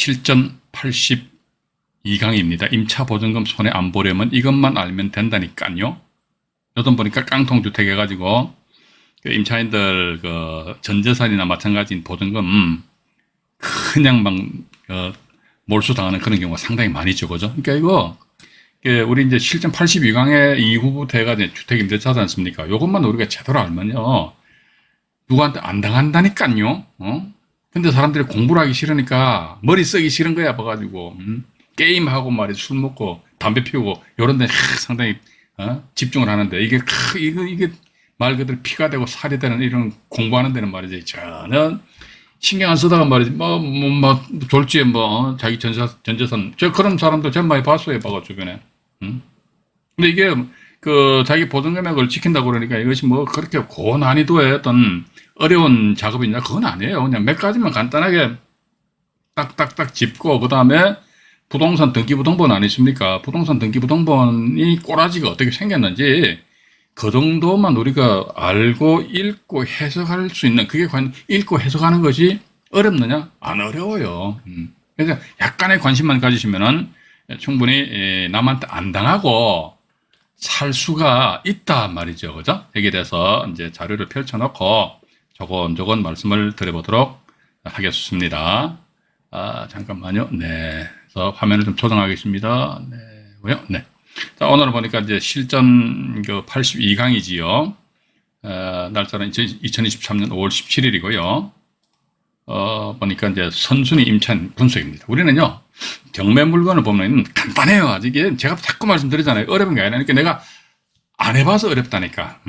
실전 82강입니다. 임차 보증금 손해 안 보려면 이것만 알면 된다니까요. 요즘 보니까 깡통주택 해가지고 그 임차인들 그 전재산이나 마찬가지인 보증금 그냥 막 몰수당하는 그런 경우가 상당히 많이 있죠, 그죠? 그러니까 이거 우리 이제 실전 82강의 이후부터 해가지고 주택임대차지 않습니까? 요것만 우리가 제대로 알면요, 누구한테 안 당한다니까요. 근데 사람들이 공부를 하기 싫으니까 머리 쓰기 싫은 거야 봐가지고 게임하고 말이야, 술 먹고 담배 피우고 요런 데 상당히 집중을 하는데 이게 말 그대로 피가 되고 살이 되는 이런 공부하는 데는 말이지 전혀 신경 안 쓰다가 말이지 막 졸지에 자기 전재산 저 그런 사람들 전 많이 봤어요, 바가 주변에. 근데 이게 그 자기 보증 금액을 지킨다고 그러니까 이것이 뭐 그렇게 고난이도의 어떤 어려운 작업이냐, 그건 아니에요. 그냥 몇 가지만 간단하게 딱딱딱 짚고 그 다음에 부동산 등기부등본 아니십니까? 부동산 등기부등본이 꼬라지가 어떻게 생겼는지 그 정도만 우리가 알고 읽고 해석할 수 있는, 그게 과연 읽고 해석하는 것이 어렵느냐? 안 어려워요. 그래서 약간의 관심만 가지시면은 충분히 남한테 안 당하고 살 수가 있다 말이죠. 그죠? 여기에 대해서 이제 자료를 펼쳐놓고 조곤조곤 말씀을 드려보도록 하겠습니다. 잠깐만요. 네. 그래서 화면을 좀 조정하겠습니다. 네. 네. 자, 오늘은 보니까 이제 실전 82강이지요. 날짜는 2023년 5월 17일이고요. 보니까 이제 선순위 임차인 분석입니다. 우리는요, 경매 물건을 보면 간단해요. 아직 제가 자꾸 말씀드리잖아요. 어려운 게 아니라. 그러니까 내가 안 해봐서 어렵다니까.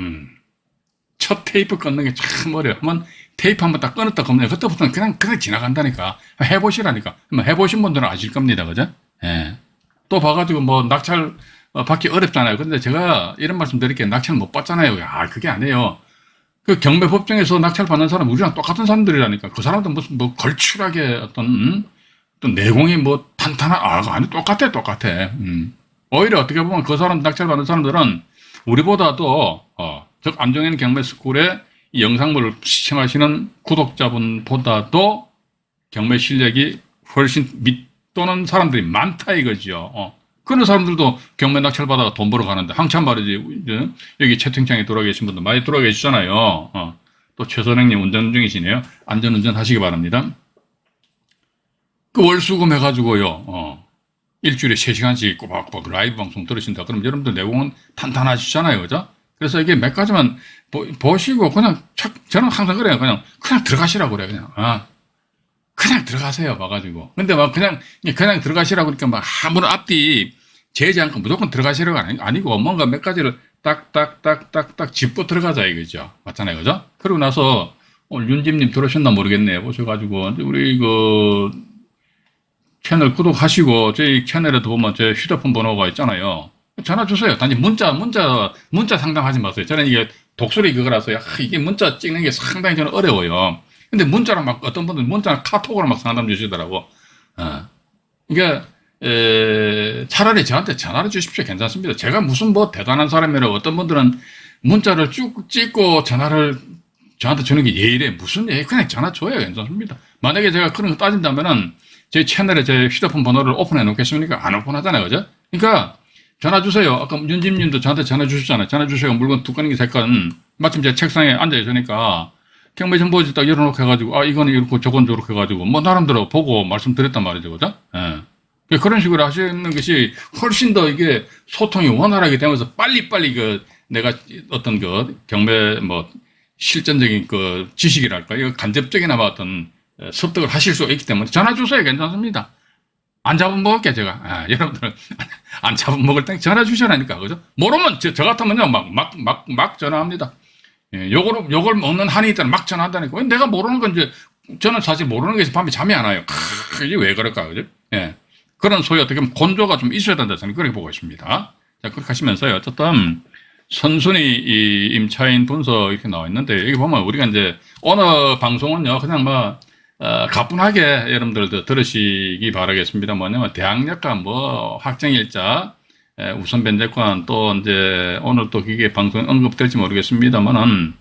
첫 테이프 끊는 게 참 어려워요. 한번 테이프 한번 딱 끊었다 그러면 그때부터는 그냥 지나간다니까. 해보시라니까. 해보신 분들은 아실 겁니다. 그죠? 예. 또 봐가지고 낙찰 받기 어렵잖아요. 근데 제가 이런 말씀 드릴게요. 낙찰 못 받잖아요. 그게 아니에요. 그 경매법정에서 낙찰 받는 사람 우리랑 똑같은 사람들이라니까. 그 사람들 무슨 걸출하게 어떤 내공이 탄탄한, 아니, 똑같아. 오히려 어떻게 보면 그 사람 낙찰 받는 사람들은 우리보다도, 즉, 안정현 경매스쿨의 이 영상물을 시청하시는 구독자분보다도 경매 실력이 훨씬 밑도는 사람들이 많다 이거죠. 그런 사람들도 경매 낙찰 받아가 돈 벌어 가는데, 한참 말이지, 여기 채팅창에 들어와 계신 분들 많이 들어와 계시잖아요. 또 최선행님 운전 중이시네요. 안전운전 하시기 바랍니다. 그 월수금 해가지고요, 일주일에 3시간씩 꼬박꼬박 라이브 방송 들으신다. 그럼 여러분들 내공은 탄탄하시잖아요. 그죠? 그래서 이게 몇 가지만 보시고 저는 항상 그래요. 그냥 들어가시라고 그래요. 그냥 들어가세요. 봐가지고. 근데 그냥 들어가시라고 그러니까 아무런 앞뒤 재지 않고 무조건 들어가시라고 아니고 뭔가 몇 가지를 딱딱딱딱딱 짚고 들어가자 이거죠. 맞잖아요. 그죠? 그러고 나서 오늘 윤집님 들어오셨나 모르겠네요. 보셔가지고 우리 채널 구독하시고 저희 채널에도 보면 제 휴대폰 번호가 있잖아요. 전화 주세요. 단지 문자 상담하지 마세요. 저는 이게 독수리 그거라서 이게 문자 찍는 게 상당히 저는 어려워요. 근데 문자로 어떤 분들 카톡으로 상담 주시더라고. 그러니까 차라리 저한테 전화를 주십시오. 괜찮습니다. 제가 무슨 대단한 사람이라고. 어떤 분들은 문자를 쭉 찍고 전화를 저한테 주는 게 예의래. 무슨 예의? 그냥 전화 줘요. 괜찮습니다. 만약에 제가 그런 거 따진다면은 제 채널에 제 휴대폰 번호를 오픈해 놓겠습니까? 안 오픈하잖아요. 그죠? 그러니까 전화 주세요. 아까 윤집님도 저한테 전화 주셨잖아요. 전화 주세요. 물건 두 건이 세 건. 마침 제 책상에 앉아 있으니까 경매정보지 딱 열어놓고 해가지고 이거는 이렇고 저건 저렇게 해가지고 나름대로 보고 말씀드렸단 말이죠. 그죠? 예. 그런 식으로 하시는 것이 훨씬 더 이게 소통이 원활하게 되면서 빨리빨리 내가 어떤 경매 실전적인 지식이랄까, 이거 간접적이나 어떤 습득을 하실 수 있기 때문에 전화 주세요. 괜찮습니다. 안 잡아먹을게, 제가. 여러분들, 안 잡아먹을 때 전화 주시라니까, 그죠? 모르면, 저 같으면요, 막 전화합니다. 예, 요걸 먹는 한이 있다면 막 전화한다니까. 내가 모르는 건 저는 사실 모르는 게 밤에 잠이 안 와요. 이게 왜 그럴까, 그죠? 예. 그런 소위 어떻게 보면 건조가 좀 있어야 된다, 저는 그렇게 보고 있습니다. 자, 그렇게 하시면서요. 어쨌든, 선순위 임차인 분석 이렇게 나와 있는데, 여기 보면 우리가 이제, 오늘 방송은요, 그냥 가뿐하게 여러분들도 들으시기 바라겠습니다. 뭐냐면 대학력과 확정일자, 우선 변제권, 또 이제 오늘 또 그게 방송에 언급될지 모르겠습니다만은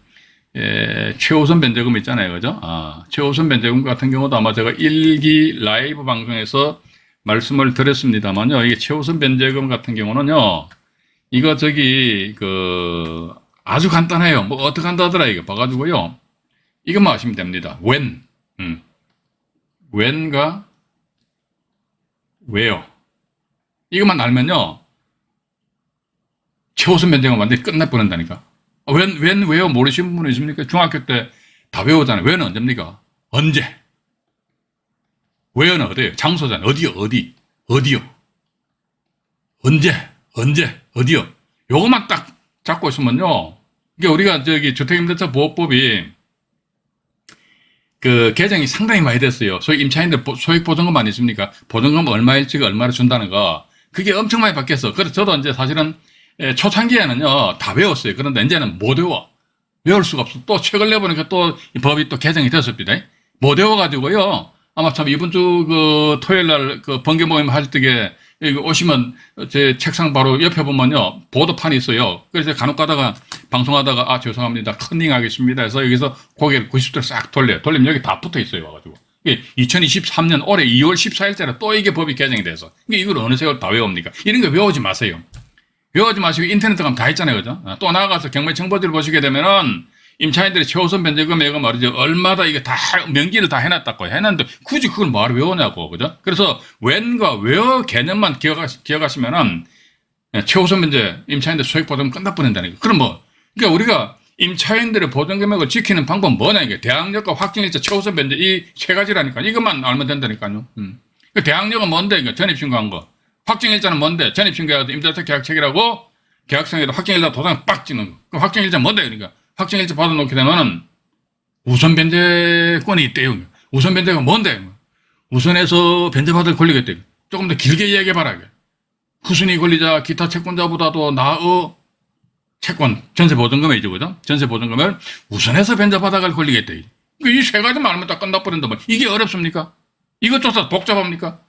최우선 변제금 있잖아요. 그죠? 최우선 변제금 같은 경우도 아마 제가 1기 라이브 방송에서 말씀을 드렸습니다만요. 이게 최우선 변제금 같은 경우는요. 이거 아주 간단해요. 뭐 어떻게 한다더라 이거 봐가지고요. 이것만 아시면 됩니다. when과 where. 이것만 알면요. 최우선 변제금 완전히 끝내버린다니까. when, where 모르시는 분 있습니까? 중학교 때 다 외우잖아요. when은 언제입니까? 언제. where는 어디예요? 장소잖아요. 어디요? 어디요? 언제, 어디요? 요것만 딱 잡고 있으면요. 이게 우리가 주택임대차 보호법이 개정이 상당히 많이 됐어요. 소위 임차인들 소액보증금 아니십니까? 보증금 얼마일치가 얼마를 준다는 거. 그게 엄청 많이 바뀌었어. 그래서 저도 이제 사실은 초창기에는요, 다 외웠어요. 그런데 이제는 못 외워. 외울 수가 없어. 또 최근 내보니까 또 이 법이 또 개정이 됐습니다. 못 외워가지고요. 아마 참 이번 주 토요일 날 번개 모임 할 때에 오시면 제 책상 바로 옆에 보면요. 보도판이 있어요. 그래서 간혹 가다가 방송하다가 죄송합니다. 컨닝하겠습니다 해서 여기서 고개를 90도 싹 돌려요. 돌리면 여기 다 붙어 있어요. 와가지고. 2023년 올해 2월 14일자로 또 이게 법이 개정이 돼서. 이걸 어느 세월 다 외웁니까? 이런 거 외우지 마세요. 외우지 마시고 인터넷 가면 다 있잖아요. 그죠? 또 나가서 경매청보지를 보시게 되면은 임차인들이 최우선 변제금액은 말이죠. 얼마다 이게 다 명기를 다 해놨다고 해놨는데 굳이 그걸 뭐하러 외우냐고. 그죠? 그래서 when과 where 개념만 기억하시면은 최우선 변제 임차인들 소액보증금 끝나버린다니까. 그럼 그러니까 우리가 임차인들의 보증금액을 지키는 방법은 뭐냐 이게 대항력과 확정일자 최우선 변제 이 세 가지라니까. 이것만 알면 된다니까요. 그 대항력은 뭔데? 이거 전입신고한 거. 확정일자는 뭔데? 전입신고해도 임대차 계약책이라고 계약성에도 확정일자 도장 빡 찍는 거. 그럼 확정일자 뭔데? 그러니까 확정일자 받아놓게 되면은 우선 변제권이 있대요. 우선 변제가 뭔데? 우선해서 변제받을 권리가 있대요. 조금 더 길게 이야기해봐라. 후순위 권리자 기타 채권자보다도 나의 채권 전세보증금이죠. 그죠? 전세보증금을 우선해서 변제받아갈 권리가 있대요. 이 세 가지만 알면 다 끝나버린다. 이게 어렵습니까? 이것조차 복잡합니까?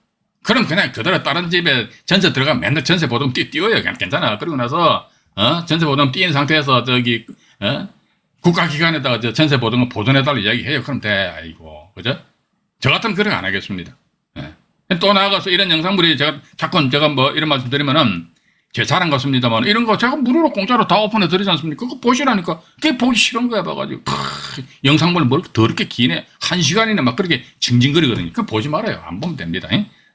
그럼 그냥 그대로 다른 집에 전세 들어가면 맨날 전세보증금 띄워요. 그냥 괜찮아. 그리고 나서 전세보증금 띄인 상태에서 국가기관에다가 전세보증금 보존해달라고 이야기해요. 그럼 돼. 아이고. 그죠? 저 같으면 그렇게 안 하겠습니다. 또 나아가서 이런 영상물이 제가 이런 말씀 드리면은 제 자랑 같습니다만 이런 거 제가 무료로 공짜로 다 오픈해 드리지 않습니까? 그거 보시라니까. 그게 보기 싫은 거야. 봐가지고. 영상물 더럽게 기네. 1시간이나 막 그렇게 징징거리거든요. 그거 보지 말아요. 안 보면 됩니다.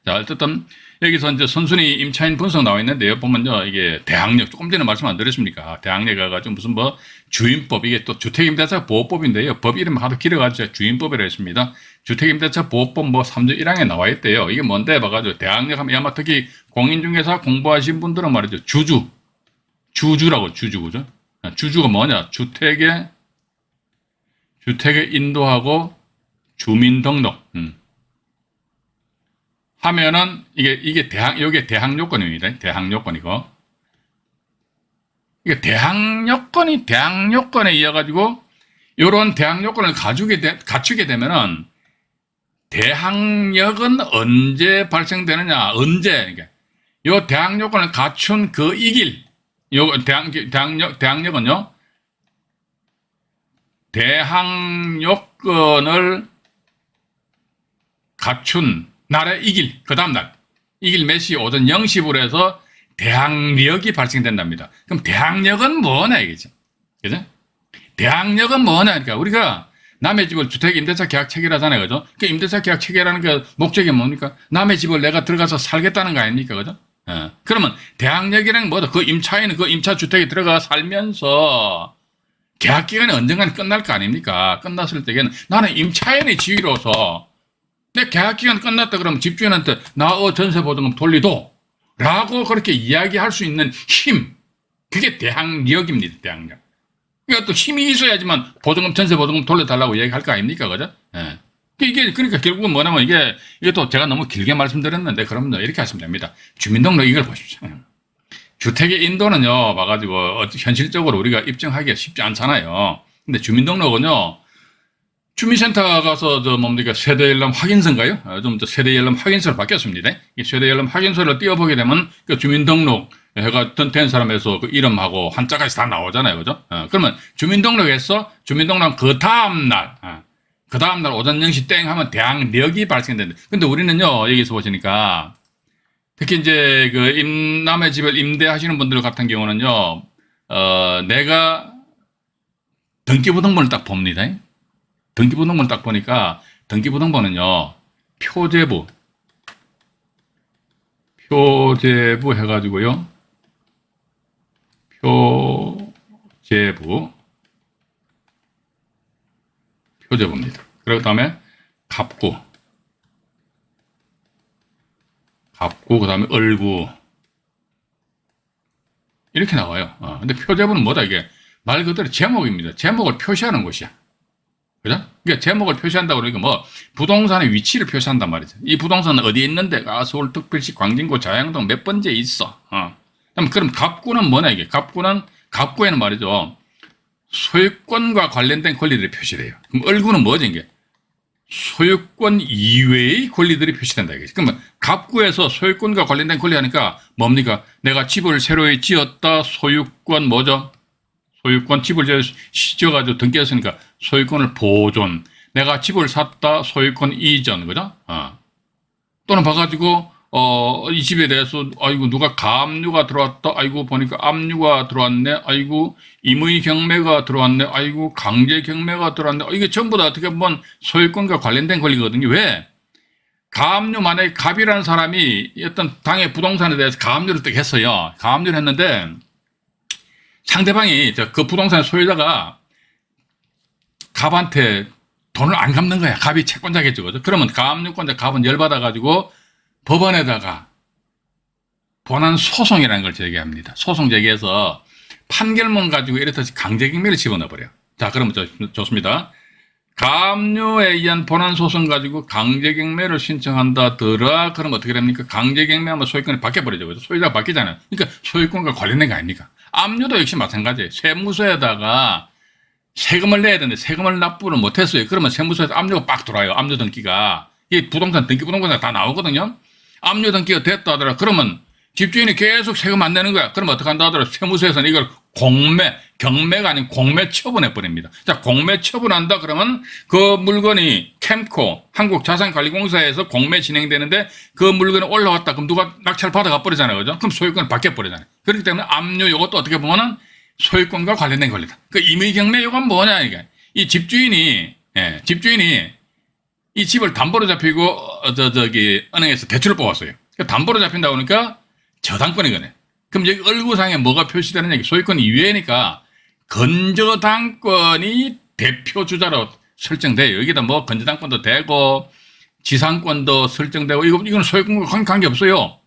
자, 어쨌든 여기서 이제 선순위 임차인 분석 나와 있는데요. 보면요. 이게 대항력, 조금 전에 말씀 안 드렸습니까? 대항력 가지고 무슨 주임법, 이게 또 주택임대차 보호법인데요. 법 이름 하도 길어가지고 주임법이라 했습니다. 주택임대차 보호법 3조 1항에 나와 있대요. 이게 뭔데? 봐가지고 대항력 하면 아마 특히 공인중개사 공부하신 분들은 말이죠. 주주라고, 그죠? 주주가 뭐냐? 주택에 인도하고 주민 등록. 하면은 이게 대항 요건입니다. 대항 요건이고. 이게 대항 요건에 의해 가지고 요런 대항 요건을 갖추게 되면은 대항력은 언제 발생되느냐? 그러니까 요 대항 요건을 갖춘 대항력은요. 대항 요건을 갖춘 날의 그 다음날, 몇 시 오전 0시부로 해서 대항력이 발생된답니다. 그럼 대항력은 뭐냐, 이거죠. 그죠? 대항력은 뭐냐, 그러니까 우리가 남의 집을 주택 임대차 계약 체결하잖아요. 그죠? 그 임대차 계약 체결하는 그 목적이 뭡니까? 남의 집을 내가 들어가서 살겠다는 거 아닙니까? 그죠? 그러면 대항력이라는 뭐다? 그 임차인은 그 임차 주택에 들어가 살면서 계약 기간이 언젠가는 끝날 거 아닙니까? 끝났을 때에는 나는 임차인의 지위로서 내 계약기간 끝났다 그러면 집주인한테 나의 전세보증금 돌리도 라고 그렇게 이야기할 수 있는 힘, 그게 대항력입니다. 대항력. 그러니까 또 힘이 있어야지만 전세보증금 돌려달라고 이야기할 거 아닙니까? 그죠? 그러니까 결국은 뭐냐면 이게 또 제가 너무 길게 말씀드렸는데 그러면 이렇게 하시면 됩니다. 주민등록 이걸 보십시오. 주택의 인도는요, 봐가지고 현실적으로 우리가 입증하기가 쉽지 않잖아요. 근데 주민등록은요, 주민센터 가서 세대연람 확인서인가요? 좀 세대연람 확인서로 바뀌었습니다. 이 세대연람 확인서를 띄워보게 되면 그 주민등록 해가 된 사람에서 그 이름하고 한자까지 다 나오잖아요. 그죠? 그러면 주민등록에서 주민등록 그 다음날, 그 다음날 오전 0시 땡 하면 대항력이 발생된다. 근데 우리는요, 여기서 보시니까, 특히 이제 그 남의 집을 임대하시는 분들 같은 경우는요, 내가 등기부등본을 딱 봅니다. 등기부등본을 딱 보니까, 등기부등본은요, 표제부 해가지고요, 표제부입니다. 그리고 다음에 갑구, 그 다음에 을구, 이렇게 나와요. 근데 표제부는 뭐다, 이게? 말 그대로 제목입니다. 제목을 표시하는 곳이야. 그죠? 그러니까 제목을 표시한다고 그러니까 뭐, 부동산의 위치를 표시한단 말이죠. 이 부동산은 어디에 있는데가 서울특별시 광진구 자양동 몇 번째에 있어. 그럼 갑구는 뭐냐, 이게? 갑구에는 말이죠. 소유권과 관련된 권리들이 표시돼요. 그럼 을구는 뭐지, 이게? 소유권 이외의 권리들이 표시된다, 이게. 그러면 갑구에서 소유권과 관련된 권리 하니까 뭡니까? 내가 집을 새로 지었다, 소유권 뭐죠? 소유권 집을 지어가지고 등기했으니까 소유권을 보존. 내가 집을 샀다, 소유권 이전, 그죠? 또는 봐가지고, 이 집에 대해서, 아이고, 누가 가압류가 들어왔다, 아이고, 보니까 압류가 들어왔네, 아이고, 임의 경매가 들어왔네, 아이고, 강제 경매가 들어왔네, 이게 전부 다 어떻게 보면 소유권과 관련된 권리거든요. 왜? 가압류, 만약에 갑이라는 사람이 어떤 당의 부동산에 대해서 가압류를 딱 했어요. 가압류를 했는데, 상대방이, 그 부동산 소유자가 갑한테 돈을 안 갚는 거야. 갑이 채권자겠죠. 그죠? 그러면 가압류권자 갑은 열받아가지고 법원에다가 본안 소송이라는 걸 제기합니다. 소송 제기해서 판결문 가지고 이렇듯이 강제경매를 집어넣어버려요. 자, 그러면 좋습니다. 가압류에 의한 본안 소송 가지고 강제경매를 신청한다더라. 그럼 어떻게 됩니까? 강제경매하면 소유권이 바뀌어버리죠. 그죠? 소유자가 바뀌잖아요. 그러니까 소유권과 관련된 거 아닙니까? 압류도 역시 마찬가지예요. 세무서에다가 세금을 내야 되는데 세금을 납부를 못했어요. 그러면 세무서에서 압류가 빡 들어와요. 압류 등기가. 이게 부동산 등기 부동산에 다 나오거든요. 압류 등기가 됐다 하더라. 그러면 집주인이 계속 세금 안 내는 거야. 그러면 어떻게 한다 하더라. 세무서에서는 이걸 경매가 아닌 공매 처분해 버립니다. 자, 공매 처분한다 그러면 그 물건이 캠코 한국자산관리공사에서 공매 진행되는데 그 물건이 올라왔다. 그럼 누가 낙찰 받아가 버리잖아요. 그죠? 그럼 소유권이 바뀌어 버리잖아요. 그렇기 때문에 압류 이것도 어떻게 보면은 소유권과 관련된 권리다. 그 임의경매 이건 뭐냐 이게. 이 집주인이 이 집을 담보로 잡히고 은행에서 대출을 뽑았어요. 담보로 잡힌다 보니까 저당권이거든요. 그럼 여기 을구상에 뭐가 표시되느냐? 소유권 이외니까 건저당권이 대표 주자로 설정돼요. 여기다 뭐 건저당권도 되고 지상권도 설정되고 이건 소유권과 관계없어요.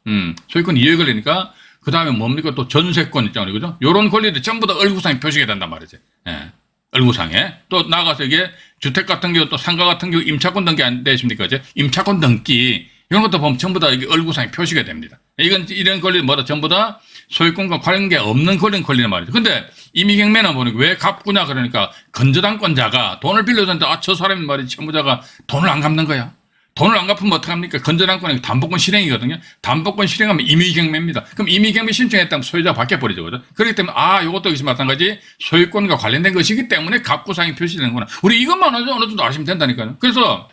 소유권 이외 걸리니까 그 다음에 뭡니까? 또 전세권 있잖아요. 그죠? 요런 권리들 전부 다 을구상에 표시가 된단 말이죠. 예. 을구상에. 또 나가서 이게 주택 같은 경우 또 상가 같은 경우 임차권 등기 안 되십니까? 이제 임차권 등기 이런 것도 보면 전부 다 이게 을구상에 표시가 됩니다. 이런 권리 뭐다 전부 다 소유권과 관계 없는 권리는 말이죠. 근데 임의경매는 보니까 왜 갚구냐 그러니까 건저당권자가 돈을 빌려줬는데 저 사람이 말이지 채무자가 돈을 안 갚는 거야. 돈을 안 갚으면 어떡합니까? 건저당권이 담보권 실행이거든요. 담보권 실행하면 임의경매입니다. 그럼 임의경매 신청했다면 소유자가 바뀌어버리죠. 그죠? 그렇기 때문에, 이것도 역시 마찬가지 소유권과 관련된 것이기 때문에 갑구상이 표시되는구나. 우리 이것만 어느 정도 아시면 된다니까요. 그래서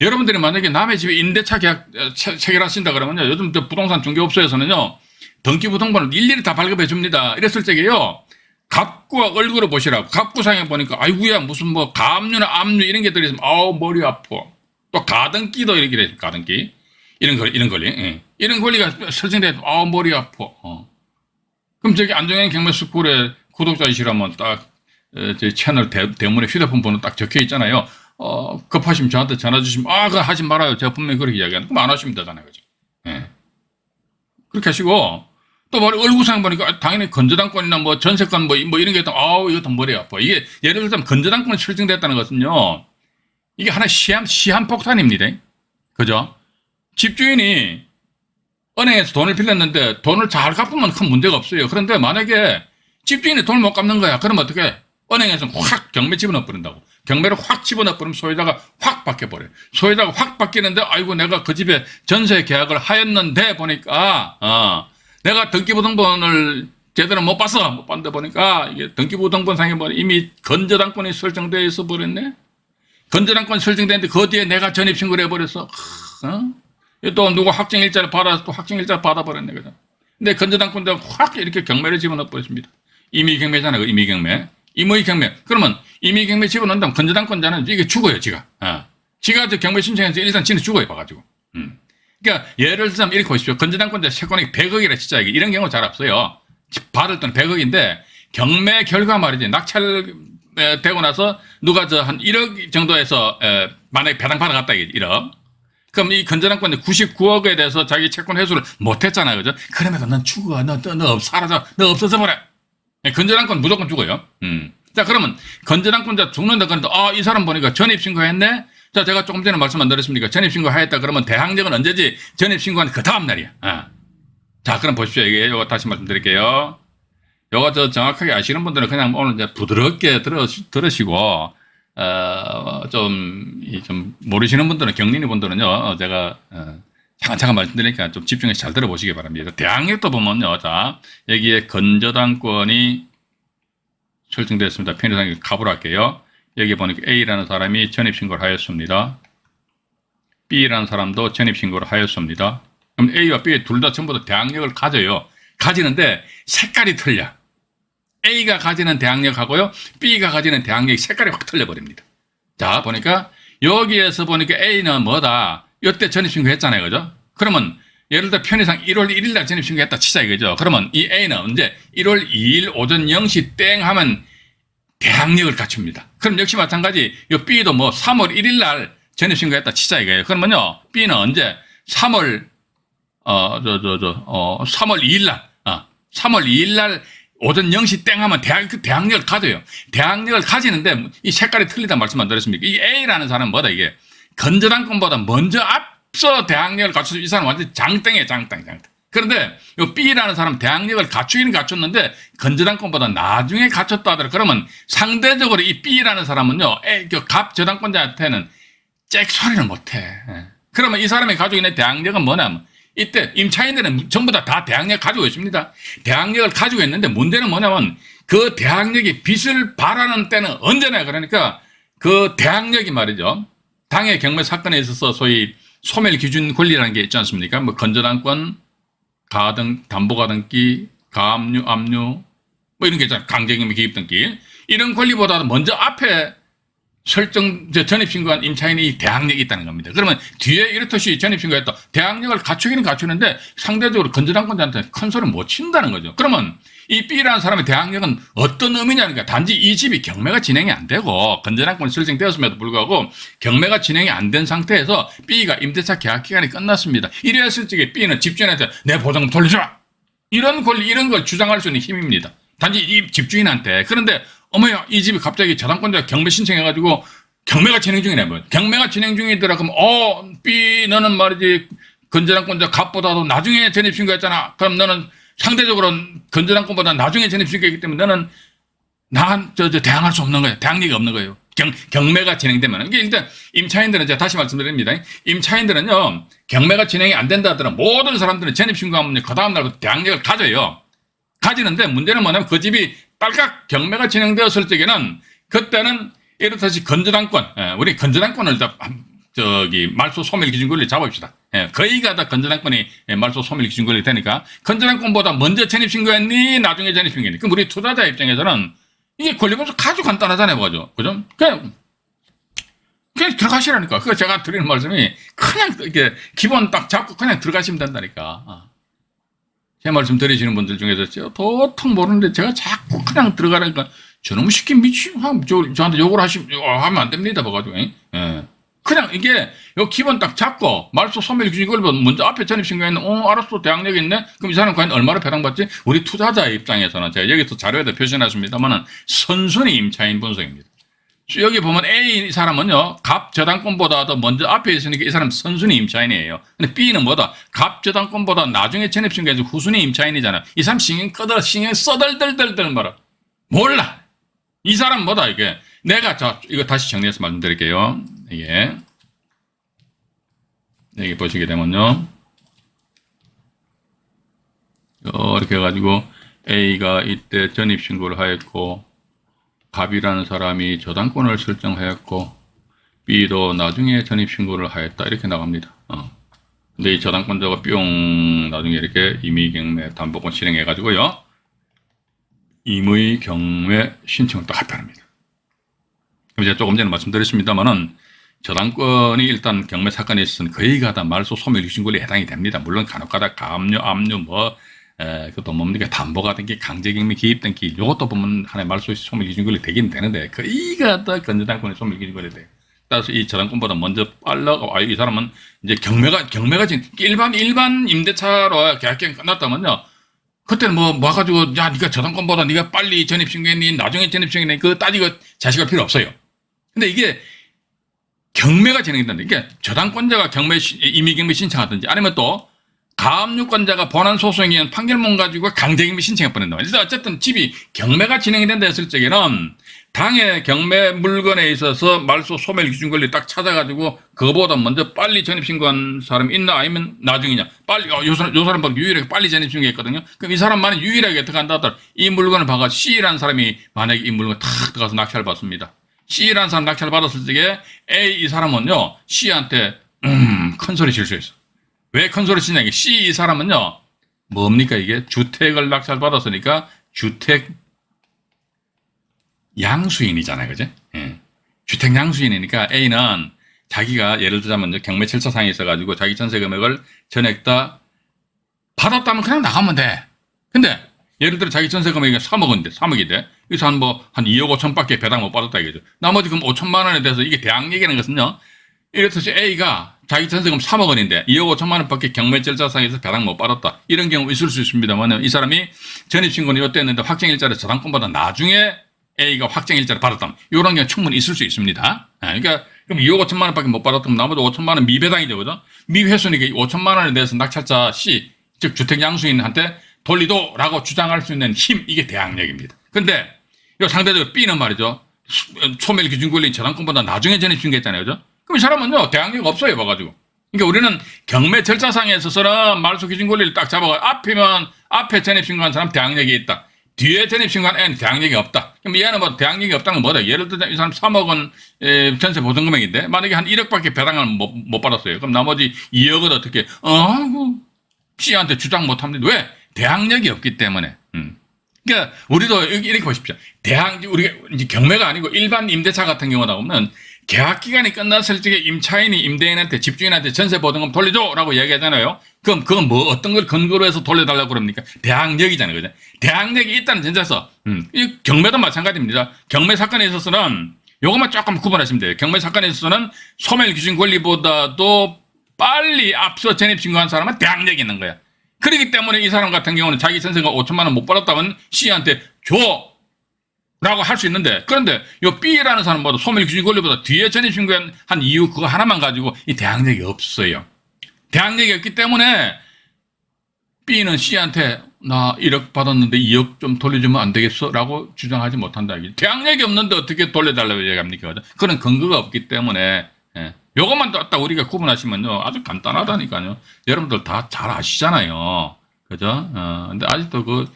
여러분들이 만약에 남의 집에 임대차 계약 체결하신다 그러면요. 요즘 부동산 중개업소에서는요. 등기부등본을 일일이 다 발급해 줍니다. 이랬을 적에요. 갑구와 을구를 보시라고. 갑구상에 보니까, 아이고야, 무슨 뭐 가압류나 압류 이런 게 들어있으면, 머리 아파. 또 가등기도 이렇게 돼, 가등기. 이런 권리. 예. 이런 권리가 설정돼, 머리 아파. 그럼 저기 안정현 경매스쿨의 구독자이시라면 딱, 제 채널 대문에 휴대폰 번호 딱 적혀 있잖아요. 급하시면 저한테 전화 주시면, 그거 하지 말아요. 제가 분명히 그렇게 이야기하는. 그럼 안 하시면 되잖아요. 그죠? 예. 그렇게 하시고, 또 머리 을구상 보니까 당연히 건저당권이나 뭐 전세권 뭐 이런 게 있다. 이것도 머리 아파. 이게 예를 들자면 건저당권이 설정됐다는 것은요. 이게 하나의 시한폭탄입니다. 그죠? 집주인이 은행에서 돈을 빌렸는데 돈을 잘 갚으면 큰 문제가 없어요. 그런데 만약에 집주인이 돈을 못 갚는 거야. 그러면 어떻게 해? 은행에서는 확 경매 집어넣어 버린다고. 경매를 확 집어넣어 버리면 소유자가 확 바뀌어버려요. 소유자가 확 바뀌는데 아이고 내가 그 집에 전세 계약을 하였는데 보니까 내가 등기부등본을 제대로 못 봤어. 못 봤는데 보니까 이게 등기부등본상에 보니 이미 건저당권이 설정되어 있어 버렸네. 건저당권 설정되는데 그 뒤에 내가 전입신고를 해버렸어. 또 누구 확정일자를 받아서 또 확정일자를 받아버렸네. 그죠? 근데 건저당권자 확 이렇게 경매를 집어넣어 버렸습니다. 임의경매잖아요. 임의경매. 임의경매. 그러면 임의경매 집어넣는다면 건저당권자는 이게 죽어요. 지가. 지가 저 경매 신청해서 일단 지는 죽어요. 봐가지고. 그러니까 예를 들자면 이렇게 보십시오. 건저당권자 채권액이 100억이라 진짜 이런 경우 잘 없어요. 받을 돈 100억인데 경매 결과 말이지 낙찰되고 나서 누가 저 한 1억 정도에서 만약에 배당 받아갔다 이게 1억. 그럼 이 건전한권 99억에 대해서 자기 채권 회수를 못했잖아요, 그죠? 그러면서 넌 죽어, 너 사라져, 너 없어져 버려. 건전한권 무조건 죽어요. 자, 그러면 건전한권자 죽는다 그런데 이 사람 보니까 전입신고했네. 자, 제가 조금 전에 말씀 안 드렸습니까? 전입신고하였다 그러면 대항력은 언제지? 전입신고한 그 다음 날이야. 자, 그럼 보십시오. 이게 요거 다시 말씀드릴게요. 요거 저 정확하게 아시는 분들은 그냥 오늘 이제 부드럽게 들으시고, 좀 모르시는 분들은, 경린이 분들은요, 제가, 잠깐 말씀드리니까 좀 집중해서 잘 들어보시기 바랍니다. 대항력도 보면요, 자, 여기에 건저당권이 설정되었습니다. 편의상에 가보라 할게요. 여기 보니까 A라는 사람이 전입신고를 하였습니다. B라는 사람도 전입신고를 하였습니다. 그럼 A와 B 둘 다 전부 다 대항력을 가져요. 가지는데 색깔이 틀려. A가 가지는 대항력하고요, B가 가지는 대항력이 색깔이 확 틀려버립니다. 자, 보니까 여기에서 보니까 A는 뭐다? 이때 전입신고 했잖아요, 그죠? 그러면 예를 들어 편의상 1월 1일 날 전입신고 했다 치자 이거죠. 그러면 이 A는 언제 1월 2일 오전 0시 땡 하면 대항력을 갖춥니다. 그럼 역시 마찬가지 이 B도 뭐 3월 1일 날 전입신고 했다 치자 이거예요. 그러면요, B는 언제 3월 2일 날 3월 2일 날 오전 0시 땡 하면 대항력을 가져요. 대항력을 가지는데 이 색깔이 틀리다 말씀 안 드렸습니까? 이 A라는 사람은 뭐다 이게? 건저당권보다 먼저 앞서 대항력을 갖춰서 이 사람 완전 장땡이에요. 장땡. 그런데 이 B라는 사람 대항력을 갖추기는 갖췄는데 건저당권보다 나중에 갖췄다 하더라. 그러면 상대적으로 이 B라는 사람은요, 갑 저당권자한테는 잭 소리를 못해. 그러면 이 사람이 가지고 있는 대항력은 뭐냐면 이때 임차인들은 전부 다 대항력 가지고 있습니다. 대항력을 가지고 있는데 문제는 뭐냐면 그 대항력이 빚을 발하는 때는 언제나 그러니까 그 대항력이 말이죠. 당해 경매 사건에 있어서 소위 소멸 기준 권리라는 게 있지 않습니까? 뭐 건저당권, 가등, 담보가등기, 가압류, 압류 뭐 이런 게 있잖아요. 강제경매 기입등기. 이런 권리보다 먼저 앞에 전입신고한 임차인이 대항력이 있다는 겁니다. 그러면 뒤에 이렇듯이 전입신고했다. 대항력을 갖추기는 갖추는데 상대적으로 건저당권자한테 큰 소리 못 친다는 거죠. 그러면 이 B라는 사람의 대항력은 어떤 의미냐니까 단지 이 집이 경매가 진행이 안 되고 건저당권이 설정되었음에도 불구하고 경매가 진행이 안 된 상태에서 B가 임대차 계약 기간이 끝났습니다. 이랬을 적에 B는 집주인한테 내 보증금 돌려줘라. 이런 권리, 이런 걸 주장할 수 있는 힘입니다. 단지 이 집주인한테. 그런데 어머야, 이 집이 갑자기 저당권자가 경매 신청해가지고 경매가 진행 중이네. 뭐. 경매가 진행 중이더라. 그럼 B 너는 말이지 건저당권자 갑보다도 나중에 전입신고했잖아. 그럼 너는 상대적으로 건저당권보다 나중에 전입신고했기 때문에 너는 대항할 수 없는 거예요. 대항력이 없는 거예요. 경매가 진행되면. 이게 일단 임차인들은 제가 다시 말씀드립니다. 임차인들은요, 경매가 진행이 안 된다 하더라. 모든 사람들은 전입신고하면 그 다음날부터 대항력을 가져요. 가지는데 문제는 뭐냐면 그 집이 딸깍 경매가 진행되었을 적에는 그때는 이렇듯이 건저당권, 우리 건저당권을 말소 소멸 기준 권리 잡읍시다. 거의가 다 건저당권이 말소 소멸 기준 권리 되니까 건저당권보다 먼저 전입신고했니? 나중에 전입신고했니? 그럼 우리 투자자 입장에서는 이게 권리금수 아주 간단하잖아요, 그죠? 그냥 들어가시라니까. 그거 제가 드리는 말씀이 그냥 이렇게 기본 딱 잡고 그냥 들어가시면 된다니까. 제 말씀 들으시는 분들 중에서 도통 모르는데 제가 자꾸 그냥 들어가라니까 저놈 시키 저한테 욕을 하면 안 됩니다. 봐가지고. 그냥 이게 요 기본 딱 잡고 말소 소멸 기준 권리 먼저 앞에 전입신고했는 알았어 대항력이 있네. 그럼 이 사람 과연 얼마나 배당받지? 우리 투자자의 입장에서는 제가 여기서 자료에다 표시해놨습니다만은 선순위 임차인 분석입니다. 여기 보면 A 사람은요, 갑 저당권보다도 먼저 앞에 있으니까 이 사람 선순위 임차인이에요. 근데 B는 뭐다? 갑 저당권보다 나중에 전입신고해서 후순위 임차인이잖아. 이 사람 신경 써덜덜덜덜 말아. 몰라. 이 사람 뭐다, 이게. 내가, 이거 다시 정리해서 말씀드릴게요. 이게. 여기 보시게 되면요. 이렇게 해가지고 A가 이때 전입신고를 하였고 갑이라는 사람이 저당권을 설정하였고 B도 나중에 전입신고를 하였다 이렇게 나갑니다. 근데 이 저당권자가 뿅 나중에 이렇게 임의경매 담보권 실행해가지고요 임의경매 신청을 또 합의합니다. 그럼 제가 조금 전에 말씀드렸습니다만은 저당권이 일단 경매 사건에 있어서는 거의가 다 말소 소멸 유신권리에 해당이 됩니다. 물론 간혹가다 가압류, 압류 그것도 뭡니까 담보가 등기, 강제경매 기입 등기 이것도 보면 하나의 말소 소멸 유신권리 되긴 되는데 거의가 다 건저당권의 소멸 유신권리 돼요. 따라서 이 저당권보다 먼저 이 사람은 이제 경매가 지금 일반 임대차로 계약기간 끝났다면요. 그때는 와가지고, 야, 니가 저당권보다 니가 빨리 전입신고했니? 나중에 전입신고했니? 그거 따지고 자식할 필요 없어요. 근데 이게 경매가 진행된다. 그러니까 저당권자가 임의경매 신청하든지 아니면 또 가압류권자가 본안 소송에 의한 판결문 가지고 강제경매 신청해 버린다. 그래서 어쨌든 집이 경매가 진행이 된다 했을 적에는 당해 경매 물건에 있어서 말소 소멸 기준 권리 딱 찾아가지고 그거보다 먼저 빨리 전입신고한 사람이 있나 아니면 나중이냐. 빨리 요 사람 봐 유일하게 빨리 전입신고했거든요. 그럼 이 사람만은 유일하게 어떻게 한다 하더라. 이 물건을 봐가 C라는 사람이 만약에 이 물건 탁 들어가서 낙찰을 받습니다. C라는 사람 낙찰을 받았을 적에 A 이 사람은요 C한테 큰 소리 칠 수 있어. 왜 큰 소리 치냐? C 이 사람은요 뭡니까 이게 주택을 낙찰 받았으니까 주택 양수인이잖아요, 그죠? 예. 주택 양수인이니까 A는 자기가 예를 들자면 경매 절차상에 있어가지고 자기 전세 금액을 전액 다 받았다면 그냥 나가면 돼. 근데 예를 들어 자기 전세 금액이 3억인데 3억이 돼. 그래서 한 2억 5천밖에 배당 못 받았다 이거죠. 나머지 그럼 5천만 원에 대해서 이게 대항 얘기하는 것은요. 이렇듯이 A가 자기 전세금 3억 원인데 2억 5천만 원밖에 경매 절차상에서 배당 못 받았다. 이런 경우 있을 수 있습니다만 이 사람이 전입신고는 이때 했는데 확정일자를 저당권보다 나중에 A가 확정일자를 받았다면 이런 경우 충분히 있을 수 있습니다. 그러니까 그럼 2억 5천만 원밖에 못 받았다면 나머지 5천만 원 미배당이 되거든. 미회수니까 5천만 원에 대해서 낙찰자 C 즉 주택 양수인한테 돌리도라고 주장할 수 있는 힘 이게 대항력입니다. 근데 이 상대적으로 B는 말이죠. 소멸 기준 권리인 저당권보다 나중에 전입신고했잖아요. 그죠? 그럼 이 사람은요 대항력 없어요. 봐가지고. 그러니까 우리는 경매 절차상에 있어서는 말소 기준 권리를 딱 잡아가 앞이면 앞에 전입신고한 사람 대항력이 있다. 뒤에 전입신고한 N은 대항력이 없다. 그럼 얘는 대항력이 없다는 건 뭐다? 예를 들자 이 사람 3억 원 전세 보증금액인데 만약에 한 1억밖에 배당을 못 받았어요. 그럼 나머지 2억은 어떻게 C한테 주장 못합니다. 왜? 대항력이 없기 때문에. 그러니까 우리도 이렇게 보십시오. 우리가 이제 경매가 아니고 일반 임대차 같은 경우다 보면 계약 기간이 끝났을 적에 임차인이 임대인한테 집주인한테 전세 보증금 돌려줘라고 얘기하잖아요. 그럼 그건 어떤 걸 근거로 해서 돌려달라고 그럽니까? 대항력이잖아요, 그죠? 대항력이 있다는 전제에서 이 경매도 마찬가지입니다. 경매 사건에 있어서는 요것만 조금 구분하시면 돼요. 경매 사건에 있어서는 소멸 기준 권리보다도 빨리 앞서 전입신고한 사람은 대항력이 있는 거야. 그렇기 때문에 이 사람 같은 경우는 자기 전세가 5천만 원 못 받았다면 C한테 줘! 라고 할 수 있는데 그런데 요 B라는 사람보다 소멸 기준 권리보다 뒤에 전입신고한 이유 그거 하나만 가지고 이 대항력이 없어요. 대항력이 없기 때문에 B는 C한테 나 1억 받았는데 2억 좀 돌려주면 안 되겠어? 라고 주장하지 못한다. 대항력이 없는데 어떻게 돌려달라고 얘기합니까? 그런 근거가 없기 때문에 요것만 딱 우리가 구분하시면요 아주 간단하다니까요. 여러분들 다 잘 아시잖아요. 그죠? 근데 아직도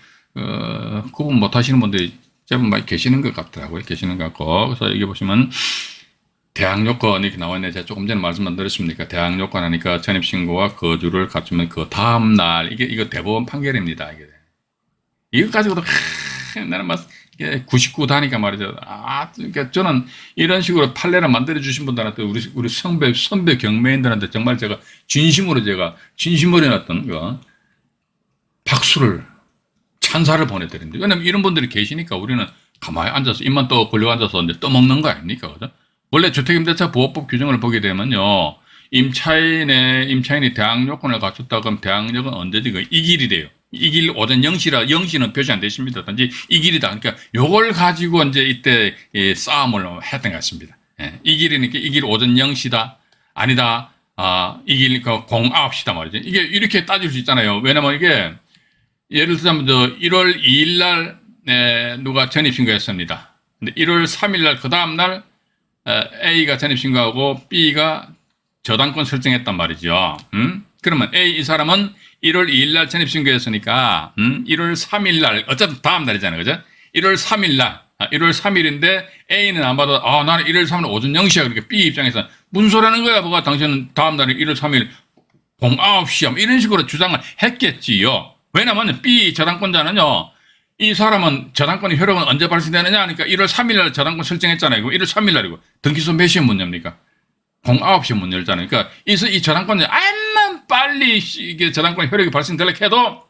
구분 못 하시는 분들이 제법 많이 계시는 것 같더라고요. 계시는 것 같고. 그래서 여기 보시면 대항요건이 이렇게 나와 있는데 제가 조금 전에 말씀 안 드렸습니까? 대항요건 하니까 전입신고와 거주를 갖추면 그 다음날 이거 대법원 판결입니다. 이거 가지고도 나는 막 99다니까 말이죠. 그러니까 저는 이런 식으로 판례를 만들어 주신 분들한테 우리 선배 경매인들한테 정말 제가 진심으로 해놨던 박수를 찬사를 보내드립니다. 왜냐면 이런 분들이 계시니까 우리는 가만히 앉아서 입만 떠 벌려 앉아서 이제 떠먹는 거 아닙니까? 그죠? 원래 주택임대차 보호법 규정을 보게 되면요. 임차인이 대항 요건을 갖췄다 그러면 대항력은 언제지? 이 길이 돼요. 이 길 오전 0시는 표시 안 되십니다. 단지 이 길이다. 그러니까 요걸 가지고 이제 이때 싸움을 했던 것 같습니다. 이 길이니까 이 길 오전 0시다. 아니다. 이 길 09시다 말이죠. 이게 이렇게 따질 수 있잖아요. 왜냐면 이게 예를 들자면 1월 2일 날 누가 전입신고했습니다. 근데 1월 3일 날 그 다음 날 A가 전입신고하고 B가 저당권 설정했단 말이죠. 그러면 A 이 사람은 1월 2일 날 전입신고했으니까 1월 3일 날 어차피 다음 날이잖아요. 그죠? 1월 3일 날 1월 3일인데 A는 아마도 나는 1월 3일 오전 0시야. 그러니까 B 입장에서 무슨 소리하는 거야? 뭐가 당신은 다음 날에 1월 3일 09시야. 이런 식으로 주장을 했겠지요. 왜냐면 B 저당권자는요. 이 사람은 저당권의 효력은 언제 발생되느냐 하니까 1월 3일 날 저당권 설정했잖아요. 1월 3일 날이고 등기소 몇 시에 문 엽니까? 09시에 문 열잖아요. 그러니까 이 저당권자 암만 빨리 이게 저당권 효력이 발생되려 해도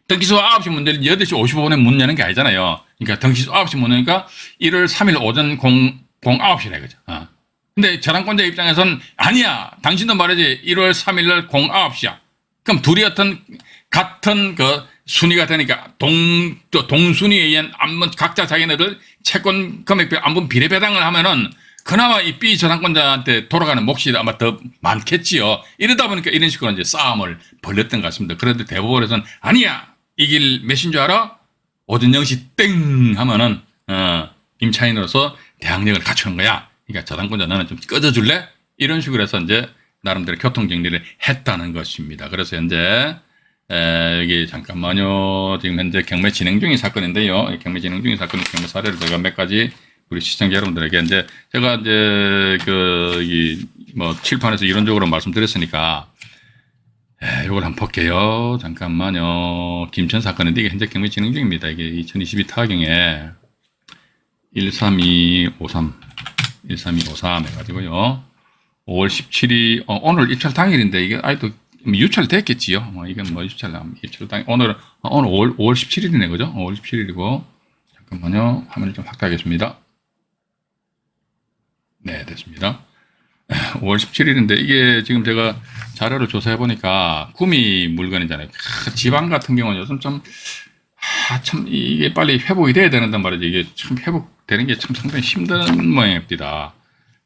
등기소 9시 문 열리 8시 55분에 문 여는 게 아니잖아요. 그러니까 등기소 9시 문 여니까 1월 3일 오전 09시래 그죠. 근데 저당권자 입장에서는 아니야. 당신도 말이지 1월 3일 날 09시야. 그럼 둘이 같은 그 순위가 되니까 동순위에 의한 안분 각자 자기네들 채권 금액별 안분 비례 배당을 하면은 그나마 이 B 저당권자한테 돌아가는 몫이 아마 더 많겠지요. 이러다 보니까 이런 식으로 이제 싸움을 벌였던 것 같습니다. 그런데 대법원에서는 아니야. 이 길 몇인 줄 알아? 오전 0시 땡 하면은 임차인으로서 대항력을 갖추는 거야. 그러니까 저당권자 너는 좀 꺼져줄래? 이런 식으로 해서 이제 나름대로 교통정리를 했다는 것입니다. 그래서 현재 여기 잠깐만요. 지금 현재 경매 진행 중인 사건인데요. 경매 진행 중인 사건의 경매 사례를 제가 몇 가지 우리 시청자 여러분들에게 이제 제가 이제 뭐 칠판에서 이론적으로 말씀드렸으니까 이걸 한번 볼게요. 잠깐만요. 김천 사건인데 이게 현재 경매 진행 중입니다. 이게 2022 타경에 13253 해가지고요. 5월 17일 오늘 입찰 당일인데 이게 아직도 유찰됐겠지요. 이건 뭐 입찰 당일 오늘 5월 17일이네 그죠? 5월 17일이고 잠깐만요. 화면을 좀 확대하겠습니다. 네, 됐습니다. 5월 17일인데 이게 지금 제가 자료를 조사해 보니까 구미 물건이잖아요. 지방 같은 경우는 요즘 참 이게 빨리 회복이 돼야 되는단 말이죠. 이게 참 회복되는 게 참 상당히 힘든 모양입니다.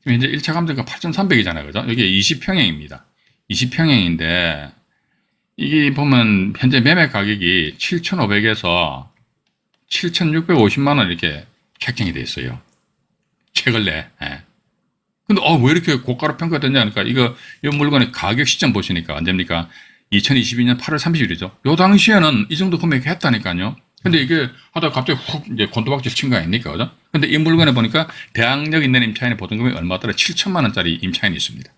지금 현재 1차 감정가 8,300이잖아요. 그죠? 여기 20평형입니다. 20평형인데 이게 보면 현재 매매 가격이 7,500에서 7,650만 원 이렇게 책정이 돼 있어요. 최근에. 근데 왜 이렇게 고가로 평가됐냐 하니까 이 물건의 가격 시점 보시니까 안 됩니까? 2022년 8월 30일이죠. 요 당시에는 이 정도 금액이 했다니까요. 근데 이게 하다가 갑자기 훅 이제 곤두박질 친 거 아닙니까? 그죠? 근데 이 물건에 보니까 대항력 있는 임차인의 보증금이 얼마더라? 7천만 원짜리 임차인이 있습니다.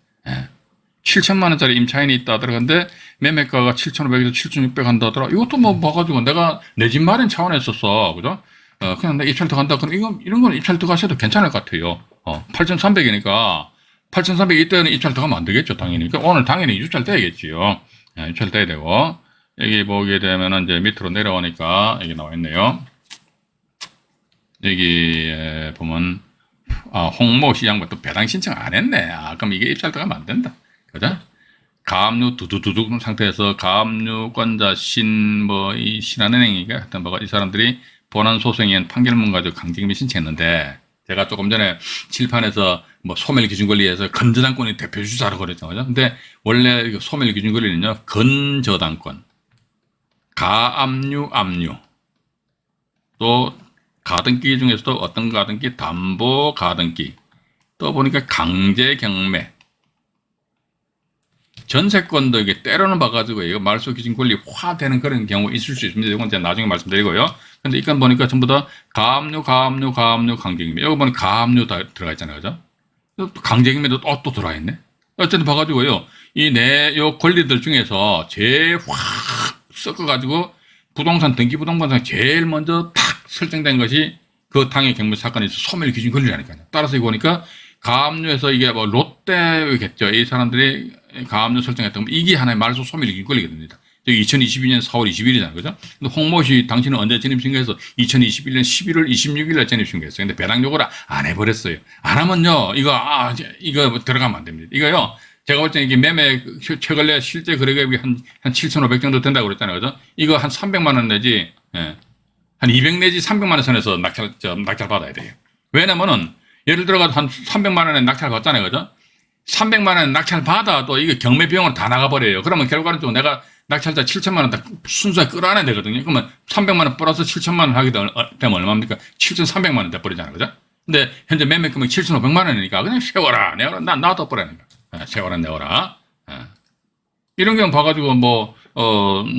7천만 원짜리 임차인이 있다 하더라는데 매매가가 7,500에서 7,600 한다더라. 이것도 뭐 봐가지고 내가 내 집 마련 차원에 썼어. 그죠? 그냥 내가 입찰 들어간다. 그럼 이런 건 입찰 들어가셔도 괜찮을 것 같아요. 8,300이니까 8,300 이때는 입찰 들어가면 안 되겠죠. 당연히. 그러니까 오늘 당연히 유찰 돼야겠지요. 유찰 돼야 되고 여기 보게 되면 이제 밑으로 내려오니까 여기 나와 있네요. 여기 보면 홍모 시장부 또 배당 신청 안 했네. 그럼 이게 입찰 들어가면 안 된다. 그죠? 가압류 두두두둑 상태에서 가압류권자 이 신한은행이가 하여튼 이 사람들이 본안 소송에 의한 판결문 가지고 강제금이 신청했는데 제가 조금 전에 칠판에서 뭐 소멸 기준 권리에서 건저당권이 대표 주자라고 그랬잖아요. 근데 원래 소멸 기준 권리는요, 건저당권, 가압류, 압류, 또 가등기 중에서도 어떤 가등기, 담보 가등기, 또 보니까 강제 경매, 전세권도 이게 때로는 봐가지고 이거 말소 기준 권리화되는 그런 경우 있을 수 있습니다. 이건 제가 나중에 말씀드리고요. 근데 이건 보니까 전부 다 가압류, 강제경매. 여기 보니까 가압류 다 들어가 있잖아요. 그죠? 강제경매도 또 들어가 있네. 어쨌든 봐가지고요. 요 권리들 중에서 제일 확 섞어가지고 부동산, 등기부동산상 제일 먼저 탁 설정된 것이 그 당해 경매 사건에서 소멸 기준 권리라니까요. 따라서 이거 보니까 가압류에서 이게 뭐 롯데겠죠. 이 사람들이 가압류 설정했던 이게 하나의 말소 소멸 기준 권리가 됩니다. 2022년 4월 20일이잖아요. 그죠? 근데 홍모씨 당신은 언제 전입신고해서 2021년 11월 26일 날 전입신고했어요. 근데 배당 요구를 안 해버렸어요. 안 하면요, 이거 들어가면 안 됩니다. 이거요, 제가 볼 때는 이게 매매, 최근에 실제 거래가격이 한 7,500 정도 된다고 그랬잖아요. 그죠? 이거 한 300만 원 내지, 한 200 내지 300만 원 선에서 낙찰 받아야 돼요. 왜냐면은, 예를 들어가 한 300만 원에 낙찰 받잖아요. 그죠? 300만 원 낙찰 받아도 이거 경매 비용은 다 나가버려요. 그러면 결과는 좀 내가 낙찰자 7천만 원 다 순수하게 끌어안아야 되거든요. 그러면 300만 원 플러스 7천만 원 하게 되면 얼마입니까? 7,300만 원 돼버리잖아요. 그죠? 근데 현재 매매 금액 7,500만 원이니까 그냥 세워라. 내워라. 나 놔둬버리는 거야. 세워라, 내워라. 이런 경우 봐가지고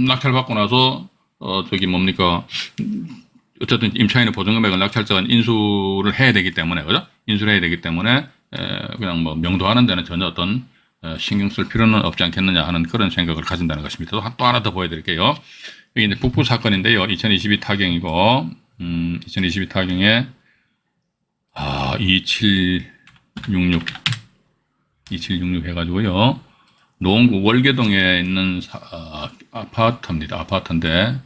낙찰받고 나서 저기 뭡니까, 어쨌든 임차인의 보증금액을 낙찰자가 인수를 해야 되기 때문에, 그죠? 인수를 해야 되기 때문에 그냥 뭐 명도하는 데는 전혀 어떤 신경 쓸 필요는 없지 않겠느냐 하는 그런 생각을 가진다는 것입니다. 또 하나 더 보여드릴게요. 여기 이제 북부 사건인데요. 2022 타경이고 2022 타경에 2766 해가지고요. 노원구 월계동에 있는 아파트입니다. 아파트인데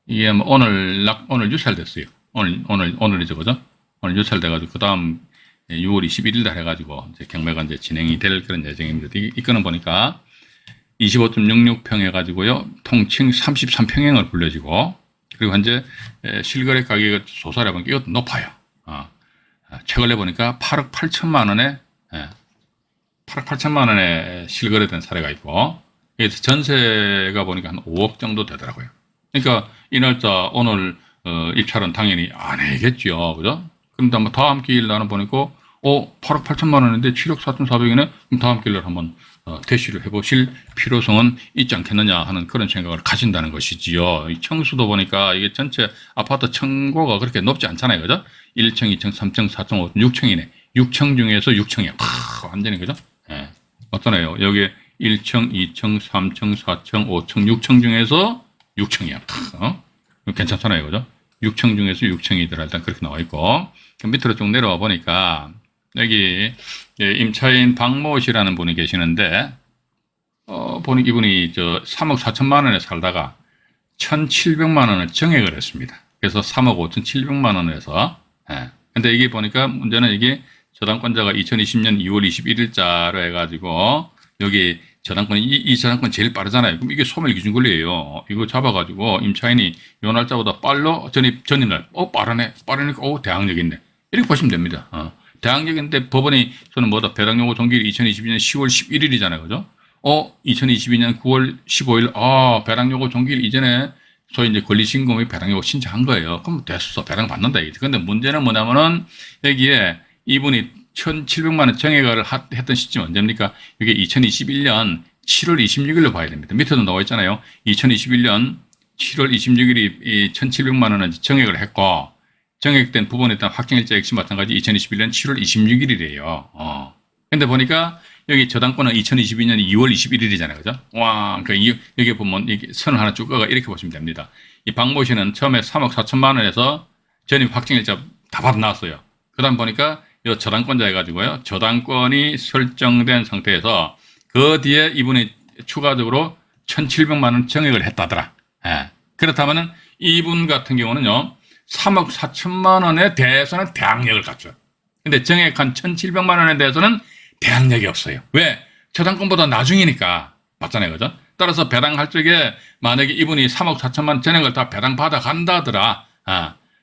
이게 뭐 오늘 유찰됐어요. 오늘이죠, 그죠? 오늘 유찰돼가지고 그 다음 6월 21일 날 해가지고 이제 경매가 이제 진행이 될 그런 예정입니다. 이 건은 보니까 25.66평 해가지고요. 통칭 33평형을 불려지고, 그리고 현재 실거래 가격을 조사를 해보니까 이것도 높아요. 최근에 보니까 8억 8천만 원에 8억 8천만 원에 실거래된 사례가 있고, 여기서 전세가 보니까 한 5억 정도 되더라고요. 그러니까 이 날짜 오늘 입찰은 당연히 안 해야겠죠, 그죠? 그런데 한번 다음 기일 나는 보니까 8억 8천만 원인데 7억 4,400이네. 그럼 다음 기일 날 한번 대시를 해보실 필요성은 있지 않겠느냐 하는 그런 생각을 가진다는 것이지요. 이 청수도 보니까 이게 전체 아파트 층고가 그렇게 높지 않잖아요, 그죠? 1층, 2층, 3층, 4층, 5층, 6층이네. 6층 중에서 6층이야. 완전히, 그죠? 예. 어떠네요? 여기 1층, 2층, 3층, 4층, 5층, 6층 중에서 6층이야. 괜찮잖아요, 그죠? 6층 중에서 6층이더라. 일단 그렇게 나와 있고. 밑으로 쭉 내려와 보니까, 여기, 임차인 박모 씨라는 분이 계시는데, 보니 이분이 3억 4천만 원에 살다가 1,700만 원을 정액을 했습니다. 그래서 3억 5,700만 원에서, 예. 근데 이게 보니까 문제는 이게 저당권자가 2020년 2월 21일자로 해가지고, 여기 저당권이, 이 저당권 제일 빠르잖아요. 그럼 이게 소멸 기준 권리예요. 이거 잡아가지고 임차인이 요 날짜보다 전입날, 빠르니까, 대항력이 있네. 이렇게 보시면 됩니다. 대항력인데 법원이 저는 배당요구 종기일이 2022년 10월 11일이잖아요. 그죠? 2022년 9월 15일, 배당요구 종기일 이전에 소위 이제 권리신고의 배당요구 신청한 거예요. 그럼 됐어. 배당 받는다. 이게. 근데 문제는 뭐냐면은 여기에 이분이 1,700만 원 정액을 했던 시점이 언제입니까? 이게 2021년 7월 26일로 봐야 됩니다. 밑에도 나와 있잖아요. 2021년 7월 26일이 1,700만 원을 정액을 했고, 정액된 부분에 따른 확정일자 역시 마찬가지 2021년 7월 26일이래요. 근데 보니까 여기 저당권은 2022년 2월 21일이잖아요. 그죠? 그러니까 여기 보면 이게 선을 하나 쭉 꺼가 이렇게 보시면 됩니다. 이 박모 씨는 처음에 3억 4천만 원에서 전입 확정일자 다 받아놨어요. 그 다음 보니까 이 저당권자 해가지고요. 저당권이 설정된 상태에서 그 뒤에 이분이 추가적으로 1,700만 원 정액을 했다더라. 예. 그렇다면은 이분 같은 경우는요. 3억 4천만 원에 대해서는 대항력을 갖춰요. 근데 정액한 1,700만 원에 대해서는 대항력이 없어요. 왜? 저당권보다 나중이니까. 맞잖아요. 그죠? 따라서 배당할 적에 만약에 이분이 3억 4천만 원 전액을 다 배당받아 간다더라.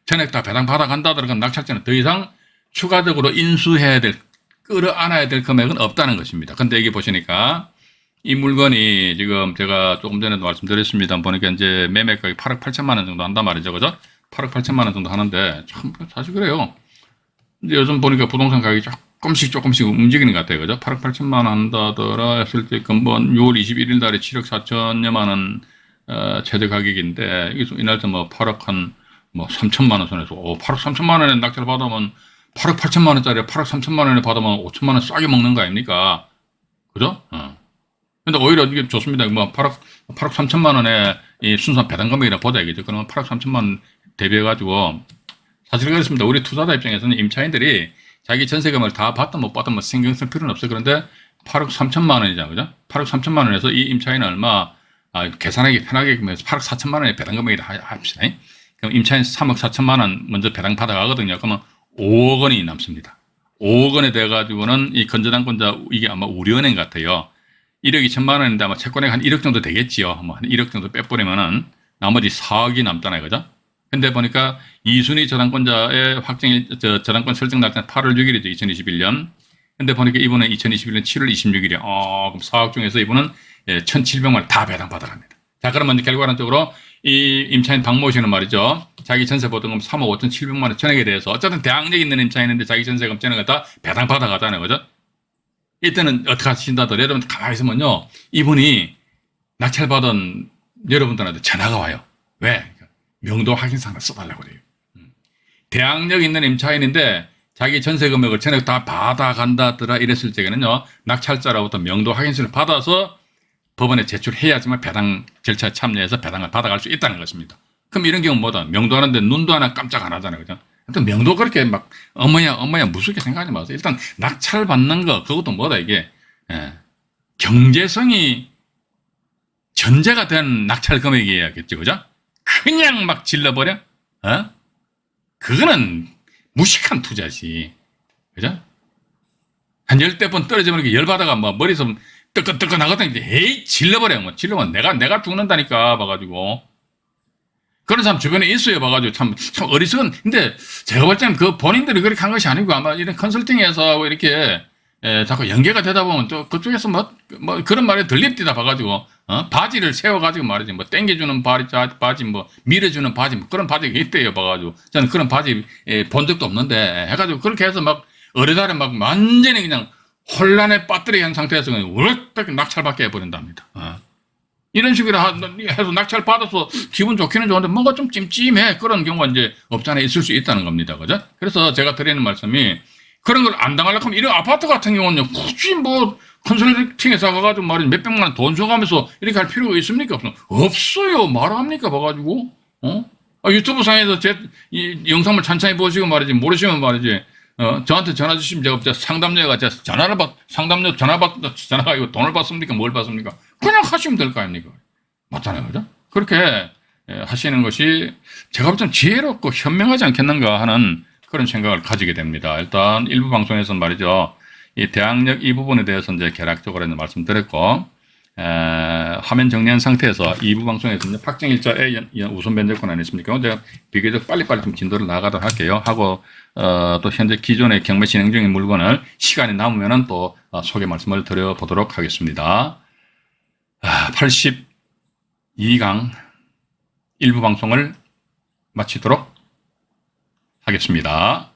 전액 다 배당받아 간다더라. 그럼 낙찰자는 더 이상 추가적으로 인수해야 될, 끌어안아야 될 금액은 없다는 것입니다. 근데 여기 보시니까 이 물건이 지금 제가 조금 전에도 말씀드렸습니다. 보니까 이제 매매가격이 8억 8천만 원 정도 한단 말이죠. 그죠? 8억 8천만 원 정도 하는데, 참, 사실 그래요. 이제 요즘 보니까 부동산 가격이 조금씩 움직이는 것 같아요. 그죠? 8억 8천만 원 한다더라 했을 때 근본 6월 21일 달에 7억 4천여만 원, 최저 가격인데, 이 날짜 8억 3천만 원 선에서, 8억 3천만 원에 낙찰을 받으면 8억 8천만 원짜리 8억 3천만 원에 받으면 5천만 원 싸게 먹는 거 아닙니까? 그죠? 근데 오히려 이게 좋습니다. 8억 3천만 원에 이 순수한 배당 금액이라 보자 이거죠. 그러면 8억 3천만 원 대비해가지고, 사실 그렇습니다. 우리 투자자 입장에서는 임차인들이 자기 전세금을 다 받든 못 받든 신경 쓸 필요는 없어요. 그런데 8억 3천만 원이잖아요. 그죠? 8억 3천만 원에서 이 임차인은 얼마, 계산하기 편하게 해서 8억 4천만 원의 배당 금액이라 합시다. 그럼 임차인 3억 4천만 원 먼저 배당 받아가거든요. 그러면 5억 원이 남습니다. 5억 원에 돼가지고는 이 건저당권자, 이게 아마 우리은행 같아요. 1억 2천만 원인데 아마 채권액 한 1억 정도 되겠지요. 한 1억 정도 빼버리면은 나머지 4억이 남잖아요. 그죠? 근데 보니까 2순위 저당권자의 저당권 설정 날짜는 8월 6일이죠. 2021년. 근데 보니까 이분은 2021년 7월 26일이요. 그럼 4억 중에서 이분은 1,700만 원 다 배당받아갑니다. 자, 그러면 결과론적으로 이 임차인 박모 씨는 말이죠. 자기 전세 보증금 3억 5,700만 원 전액에 대해서 어쨌든 대항력 있는 임차인인데 자기 전세금 전액을 다 배당받아가잖아요. 그죠? 이때는 어떻게 하신다더라. 여러분 가만히 있으면요. 이분이 낙찰받은 여러분들한테 전화가 와요. 왜? 명도 확인서를 써달라고 그래요. 대항력 있는 임차인인데 자기 전세 금액을 전액 다 받아간다더라 이랬을 적에는요, 낙찰자로부터 명도 확인서를 받아서 법원에 제출해야지만 배당 절차에 참여해서 배당을 받아갈 수 있다는 것입니다. 그럼 이런 경우 뭐다? 명도하는데 눈도 하나 깜짝 안 하잖아요. 그죠? 하여튼 명도 그렇게 막 어머야 무섭게 생각하지 마세요. 일단 낙찰 받는 거, 그것도 뭐다 이게, 경제성이 전제가 된 낙찰 금액이어야겠죠. 그죠? 그냥 막 질러버려? 그거는 무식한 투자지. 그죠? 한 10대 번 떨어지면 이렇게 열받아가 뭐 머리에서 뜨끈뜨끈 하거든. 에이, 질러버려. 뭐, 질러면 내가 죽는다니까, 봐가지고. 그런 사람 주변에 있어요, 봐가지고. 참 어리석은. 근데 제가 볼 때는 그 본인들이 그렇게 한 것이 아니고 아마 이런 컨설팅에서 이렇게 자꾸 연계가 되다 보면 또 그쪽에서 뭐 그런 말에 들립디다 봐가지고, 바지를 세워가지고 말이지. 뭐 땡겨주는 바지, 뭐 밀어주는 바지, 뭐 그런 바지가 있대요, 봐가지고. 저는 그런 바지 본 적도 없는데 해가지고 그렇게 해서 막 어리다리 막 완전히 그냥 혼란에 빠뜨린 상태에서 그냥 우럭 낙찰받게 해버린답니다. 이런 식으로 해서 낙찰 받아서 기분 좋기는 좋은데 뭔가 좀 찜찜해. 그런 경우가 이제 없잖아 있을 수 있다는 겁니다. 그죠? 그래서 제가 드리는 말씀이 그런 걸 안 당하려고 하면 이런 아파트 같은 경우는 굳이 뭐 컨설팅에서 가가지고 말이지 몇백만 원 돈 줘가면서 이렇게 할 필요가 있습니까? 없어요. 말합니까? 봐가지고. 유튜브 상에서 이 영상을 찬찬히 보시고 말이지 모르시면 말이지 저한테 전화 주시면 제가 상담료가 전화가 이거 돈을 받습니까? 뭘 받습니까? 그냥 하시면 될 거 아닙니까? 맞잖아요. 그죠? 그렇게 하시는 것이 제가 볼 땐 지혜롭고 현명하지 않겠는가 하는 그런 생각을 가지게 됩니다. 일단 일부 방송에서는 말이죠. 이 대항력 이 부분에 대해서 이제 개략적으로 말씀드렸고, 화면 정리한 상태에서 2부 방송에서 이제 확정일자에 우선 변제권 아니십니까? 제가 비교적 빨리빨리 좀 진도를 나가도록 할게요. 하고, 또 현재 기존의 경매 진행 중인 물건을 시간이 남으면은 또 소개 말씀을 드려보도록 하겠습니다. 82강 1부 방송을 마치도록 하겠습니다.